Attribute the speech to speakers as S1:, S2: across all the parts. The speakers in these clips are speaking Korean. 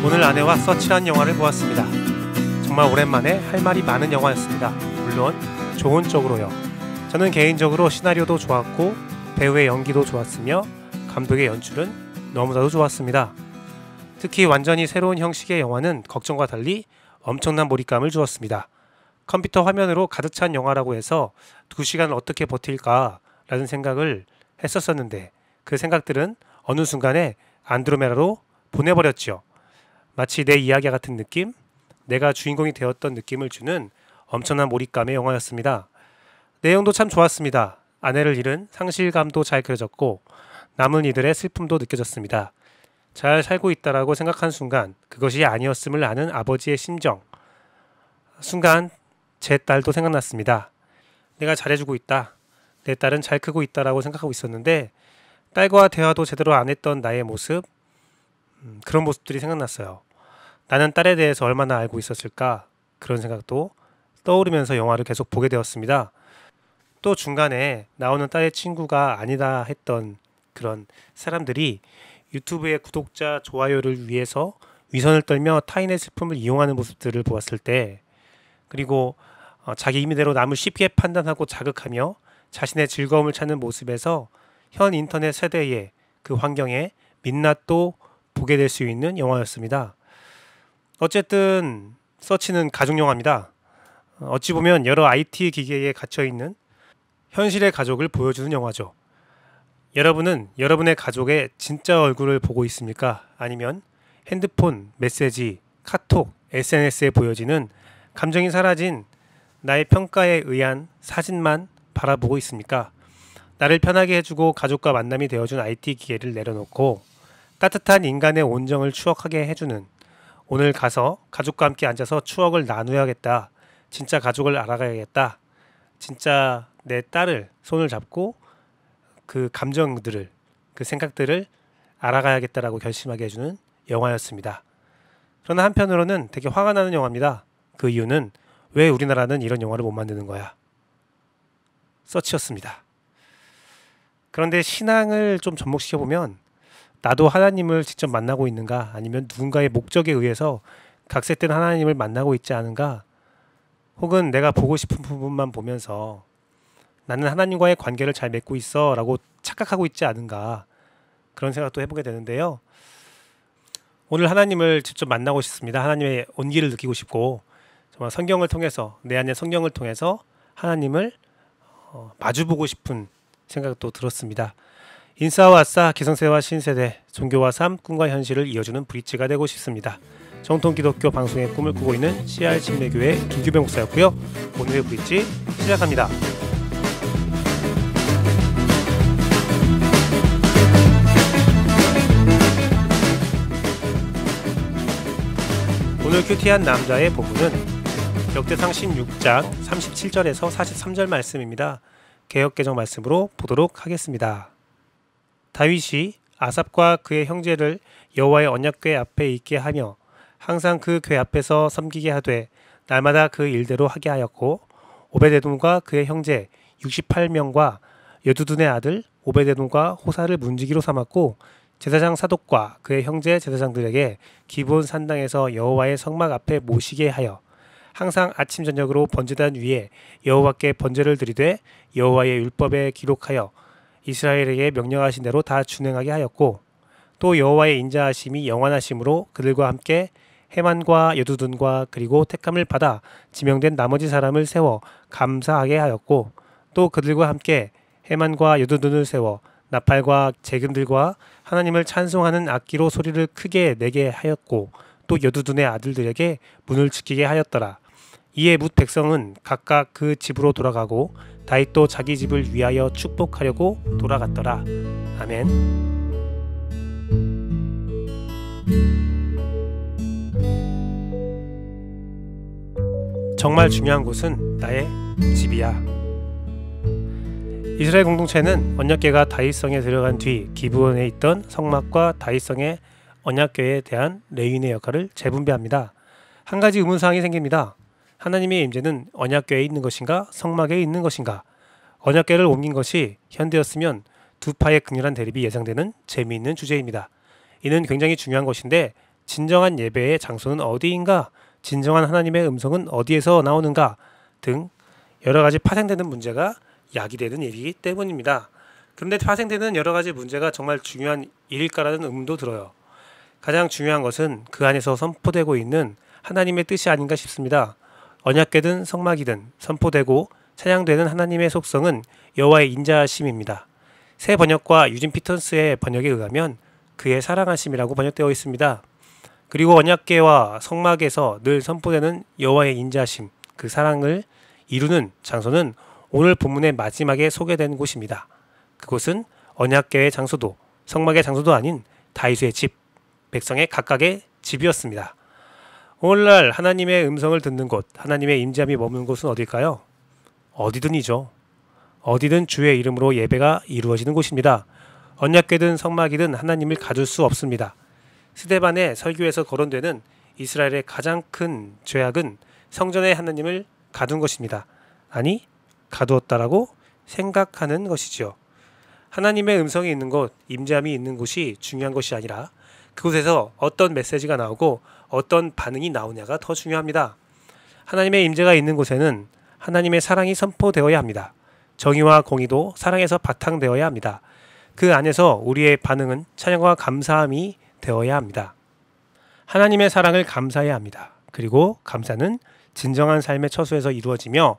S1: 오늘 아내와 서치란 영화를 보았습니다. 정말 오랜만에 할 말이 많은 영화였습니다. 물론 좋은 쪽으로요. 저는 개인적으로 시나리오도 좋았고 배우의 연기도 좋았으며 감독의 연출은 너무나도 좋았습니다. 특히 완전히 새로운 형식의 영화는 걱정과 달리 엄청난 몰입감을 주었습니다. 컴퓨터 화면으로 가득 찬 영화라고 해서 2시간을 어떻게 버틸까 라는 생각을 했었었는데 그 생각들은 어느 순간에 안드로메다로 보내버렸죠. 마치 내 이야기 같은 느낌, 내가 주인공이 되었던 느낌을 주는 엄청난 몰입감의 영화였습니다. 내용도 참 좋았습니다. 아내를 잃은 상실감도 잘 그려졌고 남은 이들의 슬픔도 느껴졌습니다. 잘 살고 있다라고 생각한 순간 그것이 아니었음을 아는 아버지의 심정. 순간 제 딸도 생각났습니다. 내가 잘해주고 있다. 내 딸은 잘 크고 있다라고 생각하고 있었는데 딸과 대화도 제대로 안 했던 나의 모습, 그런 모습들이 생각났어요. 나는 딸에 대해서 얼마나 알고 있었을까? 그런 생각도 떠오르면서 영화를 계속 보게 되었습니다. 또 중간에 나오는 딸의 친구가 아니다 했던 그런 사람들이 유튜브의 구독자 좋아요를 위해서 위선을 떨며 타인의 슬픔을 이용하는 모습들을 보았을 때, 그리고 자기 임의대로 남을 쉽게 판단하고 자극하며 자신의 즐거움을 찾는 모습에서 현 인터넷 세대의 그 환경에 민낯도 보게 될 수 있는 영화였습니다. 어쨌든 서치는 가족 영화입니다. 어찌 보면 여러 IT 기계에 갇혀있는 현실의 가족을 보여주는 영화죠. 여러분은 여러분의 가족의 진짜 얼굴을 보고 있습니까? 아니면 핸드폰, 메시지, 카톡, SNS에 보여지는 감정이 사라진 나의 평가에 의한 사진만 바라보고 있습니까? 나를 편하게 해주고 가족과 만남이 되어준 IT 기계를 내려놓고 따뜻한 인간의 온정을 추억하게 해주는, 오늘 가서 가족과 함께 앉아서 추억을 나누어야겠다. 진짜 가족을 알아가야겠다. 진짜 내 딸을 손을 잡고 그 감정들을, 그 생각들을 알아가야겠다라고 결심하게 해주는 영화였습니다. 그러나 한편으로는 되게 화가 나는 영화입니다. 그 이유는 왜 우리나라는 이런 영화를 못 만드는 거야? 서치였습니다. 그런데 신앙을 좀 접목시켜보면 나도 하나님을 직접 만나고 있는가, 아니면 누군가의 목적에 의해서 각색된 하나님을 만나고 있지 않은가, 혹은 내가 보고 싶은 부분만 보면서 나는 하나님과의 관계를 잘 맺고 있어 라고 착각하고 있지 않은가, 그런 생각도 해보게 되는데요. 오늘 하나님을 직접 만나고 싶습니다. 하나님의 온기를 느끼고 싶고 정말 성경을 통해서, 내 안의 성경을 통해서 하나님을 마주보고 싶은 생각도 들었습니다. 인싸와 아싸, 기성세대와 신세대, 종교와 삶, 꿈과 현실을 이어주는 브릿지가 되고 싶습니다. 정통 기독교 방송의 꿈을 꾸고 있는 CR 침례교회 김규배 목사였고요. 오늘의 브릿지 시작합니다. 오늘 큐티한 남자의 본문은 역대상 16장 37절에서 43절 말씀입니다. 개역개정 말씀으로 보도록 하겠습니다. 다윗이 아삽과 그의 형제를 여호와의 언약궤 앞에 있게 하며 항상 그 궤 앞에서 섬기게 하되 날마다 그 일대로 하게 하였고, 오베데돔과 그의 형제 68명과 여두둔의 아들 오베데돔과 호사를 문지기로 삼았고, 제사장 사독과 그의 형제 제사장들에게 기브온 산당에서 여호와의 성막 앞에 모시게 하여 항상 아침 저녁으로 번제단 위에 여호와께 번제를 드리되 여호와의 율법에 기록하여 이스라엘에게 명령하신 대로 다 준행하게 하였고, 또 여호와의 인자하심이 영원하심으로 그들과 함께 헤만과 여두둔과 그리고 택함을 받아 지명된 나머지 사람을 세워 감사하게 하였고, 또 그들과 함께 헤만과 여두둔을 세워 나팔과 재금들과 하나님을 찬송하는 악기로 소리를 크게 내게 하였고, 또 여두둔의 아들들에게 문을 지키게 하였더라. 이에 뭇 백성은 각각 그 집으로 돌아가고 다윗도 자기 집을 위하여 축복하려고 돌아갔더라. 아멘. 정말 중요한 곳은 나의 집이야. 이스라엘 공동체는 언약궤가 다윗성에 들어간 뒤 기브온에 있던 성막과 다윗성의 언약궤에 대한 레위인의 역할을 재분배합니다. 한 가지 의문사항이 생깁니다. 하나님의 임재는 언약궤에 있는 것인가, 성막에 있는 것인가? 언약궤를 옮긴 것이 현대였으면 두 파의 극렬한 대립이 예상되는 재미있는 주제입니다. 이는 굉장히 중요한 것인데 진정한 예배의 장소는 어디인가? 진정한 하나님의 음성은 어디에서 나오는가? 등 여러 가지 파생되는 문제가 야기되는 일이기 때문입니다. 그런데 파생되는 여러 가지 문제가 정말 중요한 일일까라는 의문도 들어요. 가장 중요한 것은 그 안에서 선포되고 있는 하나님의 뜻이 아닌가 싶습니다. 언약궤든 성막이든 선포되고 찬양되는 하나님의 속성은 여호와의 인자하심입니다. 새 번역과 유진 피턴스의 번역에 의하면 그의 사랑하심이라고 번역되어 있습니다. 그리고 언약궤와 성막에서 늘 선포되는 여호와의 인자하심, 그 사랑을 이루는 장소는 오늘 본문의 마지막에 소개된 곳입니다. 그곳은 언약궤의 장소도 성막의 장소도 아닌 다윗의 집, 백성의 각각의 집이었습니다. 오늘날 하나님의 음성을 듣는 곳, 하나님의 임재함이 머무는 곳은 어딜까요? 어디든이죠. 어디든 주의 이름으로 예배가 이루어지는 곳입니다. 언약궤든 성막이든 하나님을 가둘 수 없습니다. 스데반의 설교에서 거론되는 이스라엘의 가장 큰 죄악은 성전의 하나님을 가둔 것입니다. 아니, 가두었다라고 생각하는 것이죠. 하나님의 음성이 있는 곳, 임재함이 있는 곳이 중요한 것이 아니라 그곳에서 어떤 메시지가 나오고 어떤 반응이 나오냐가 더 중요합니다. 하나님의 임재가 있는 곳에는 하나님의 사랑이 선포되어야 합니다. 정의와 공의도 사랑에서 바탕되어야 합니다. 그 안에서 우리의 반응은 찬양과 감사함이 되어야 합니다. 하나님의 사랑을 감사해야 합니다. 그리고 감사는 진정한 삶의 처소에서 이루어지며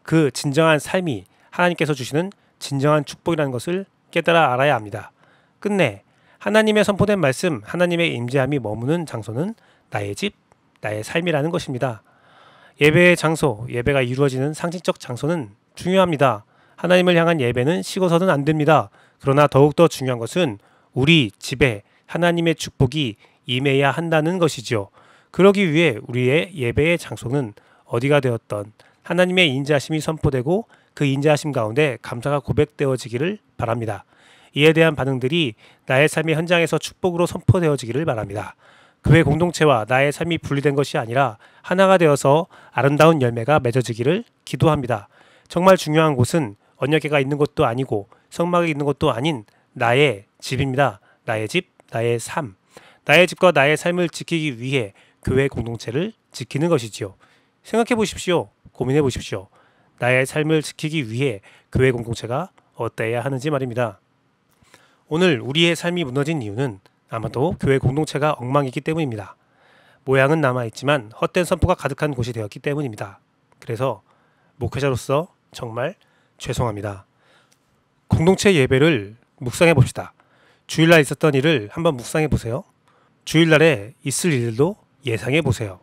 S1: 그 진정한 삶이 하나님께서 주시는 진정한 축복이라는 것을 깨달아 알아야 합니다. 끝내 하나님의 선포된 말씀, 하나님의 임재함이 머무는 장소는 나의 집, 나의 삶이라는 것입니다. 예배의 장소, 예배가 이루어지는 상징적 장소는 중요합니다. 하나님을 향한 예배는 식어서는 안 됩니다. 그러나 더욱더 중요한 것은 우리 집에 하나님의 축복이 임해야 한다는 것이죠. 그러기 위해 우리의 예배의 장소는 어디가 되었던 하나님의 인자하심이 선포되고 그 인자하심 가운데 감사가 고백되어지기를 바랍니다. 이에 대한 반응들이 나의 삶의 현장에서 축복으로 선포되어지기를 바랍니다. 교회 공동체와 나의 삶이 분리된 것이 아니라 하나가 되어서 아름다운 열매가 맺어지기를 기도합니다. 정말 중요한 곳은 언약궤가 있는 곳도 아니고 성막이 있는 곳도 아닌 나의 집입니다. 나의 집, 나의 삶. 나의 집과 나의 삶을 지키기 위해 교회 공동체를 지키는 것이지요. 생각해 보십시오. 고민해 보십시오. 나의 삶을 지키기 위해 교회 공동체가 어때야 하는지 말입니다. 오늘 우리의 삶이 무너진 이유는 아마도 교회 공동체가 엉망이기 때문입니다. 모양은 남아있지만 헛된 선포가 가득한 곳이 되었기 때문입니다. 그래서 목회자로서 정말 죄송합니다. 공동체 예배를 묵상해 봅시다. 주일날 있었던 일을 한번 묵상해 보세요. 주일날에 있을 일들도 예상해 보세요.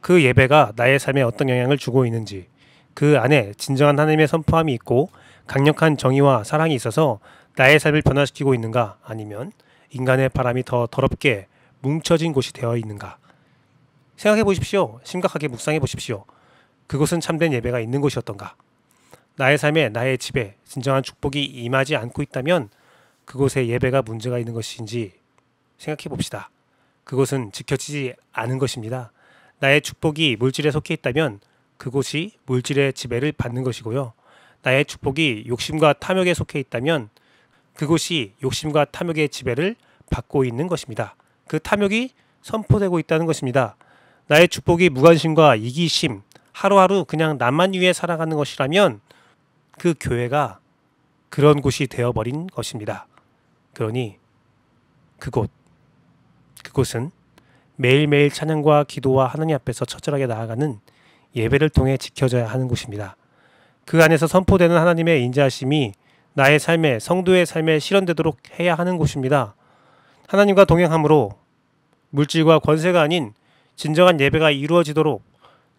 S1: 그 예배가 나의 삶에 어떤 영향을 주고 있는지, 그 안에 진정한 하나님의 선포함이 있고 강력한 정의와 사랑이 있어서 나의 삶을 변화시키고 있는가, 아니면 인간의 바람이 더 더럽게 뭉쳐진 곳이 되어 있는가. 생각해 보십시오. 심각하게 묵상해 보십시오. 그곳은 참된 예배가 있는 곳이었던가. 나의 삶에, 나의 집에 진정한 축복이 임하지 않고 있다면 그곳에 예배가 문제가 있는 것인지 생각해 봅시다. 그곳은 지켜지지 않은 것입니다. 나의 축복이 물질에 속해 있다면 그곳이 물질의 지배를 받는 것이고요. 나의 축복이 욕심과 탐욕에 속해 있다면 그곳이 욕심과 탐욕의 지배를 받고 있는 것입니다. 그 탐욕이 선포되고 있다는 것입니다. 나의 축복이 무관심과 이기심, 하루하루 그냥 나만 위해 살아가는 것이라면 그 교회가 그런 곳이 되어버린 것입니다. 그러니 그곳은 매일매일 찬양과 기도와 하나님 앞에서 처절하게 나아가는 예배를 통해 지켜져야 하는 곳입니다. 그 안에서 선포되는 하나님의 인자하심이 나의 삶에, 성도의 삶에 실현되도록 해야 하는 곳입니다. 하나님과 동행함으로 물질과 권세가 아닌 진정한 예배가 이루어지도록,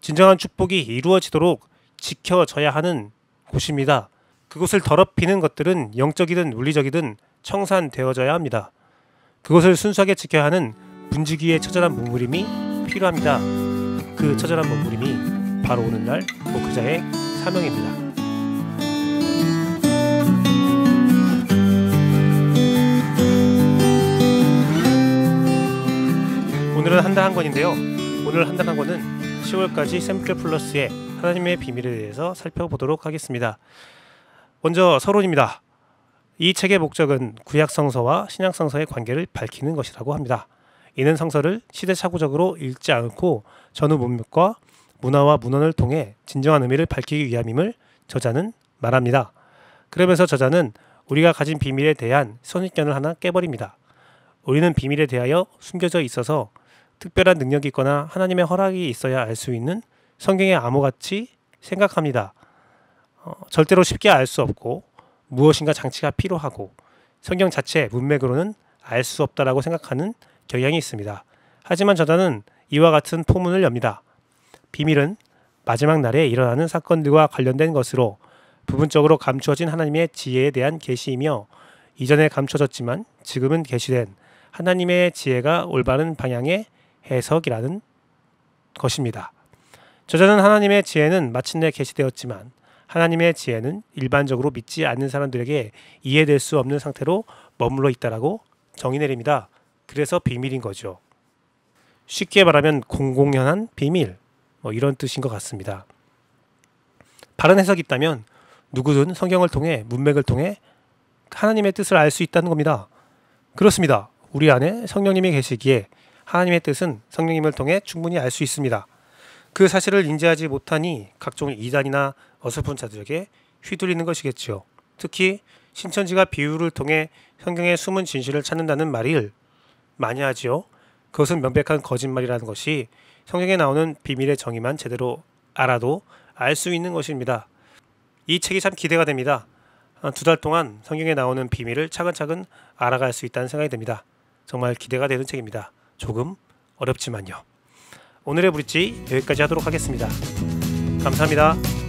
S1: 진정한 축복이 이루어지도록 지켜져야 하는 곳입니다. 그곳을 더럽히는 것들은 영적이든 물리적이든 청산되어져야 합니다. 그것을 순수하게 지켜야 하는 분지기의 처절한 몸부림이 필요합니다. 그 처절한 몸부림이 바로 오늘날 목회자의 사명입니다. 오늘은 한달 한 권인데요. 오늘 한달 한 권은 10월까지 샘플 플러스의 하나님의 비밀에 대해서 살펴보도록 하겠습니다. 먼저 서론입니다. 이 책의 목적은 구약성서와 신약성서의 관계를 밝히는 것이라고 합니다. 이는 성서를 시대착오적으로 읽지 않고 전후 문맥과 문화와 문헌을 통해 진정한 의미를 밝히기 위함임을 저자는 말합니다. 그러면서 저자는 우리가 가진 비밀에 대한 선입견을 하나 깨버립니다. 우리는 비밀에 대하여 숨겨져 있어서 특별한 능력이 있거나 하나님의 허락이 있어야 알 수 있는 성경의 암호같이 생각합니다. 절대로 쉽게 알 수 없고 무엇인가 장치가 필요하고 성경 자체 문맥으로는 알 수 없다라고 생각하는 경향이 있습니다. 하지만 저자는 이와 같은 포문을 엽니다. 비밀은 마지막 날에 일어나는 사건들과 관련된 것으로 부분적으로 감추어진 하나님의 지혜에 대한 계시이며 이전에 감춰졌지만 지금은 계시된 하나님의 지혜가 올바른 방향의 해석이라는 것입니다. 저자는 하나님의 지혜는 마침내 계시되었지만 하나님의 지혜는 일반적으로 믿지 않는 사람들에게 이해될 수 없는 상태로 머물러 있다라고 정의 내립니다. 그래서 비밀인 거죠. 쉽게 말하면 공공연한 비밀, 이런 뜻인 것 같습니다. 바른 해석이 있다면 누구든 성경을 통해 문맥을 통해 하나님의 뜻을 알 수 있다는 겁니다. 그렇습니다. 우리 안에 성령님이 계시기에 하나님의 뜻은 성령님을 통해 충분히 알 수 있습니다. 그 사실을 인지하지 못하니 각종 이단이나 어설픈 자들에게 휘둘리는 것이겠지요. 특히 신천지가 비유를 통해 성경의 숨은 진실을 찾는다는 말을 많이 하지요. 그것은 명백한 거짓말이라는 것이 성경에 나오는 비밀의 정의만 제대로 알아도 알 수 있는 것입니다. 이 책이 참 기대가 됩니다. 2달 동안 성경에 나오는 비밀을 차근차근 알아갈 수 있다는 생각이 듭니다. 정말 기대가 되는 책입니다. 조금 어렵지만요. 오늘의 브릿지 여기까지 하도록 하겠습니다. 감사합니다.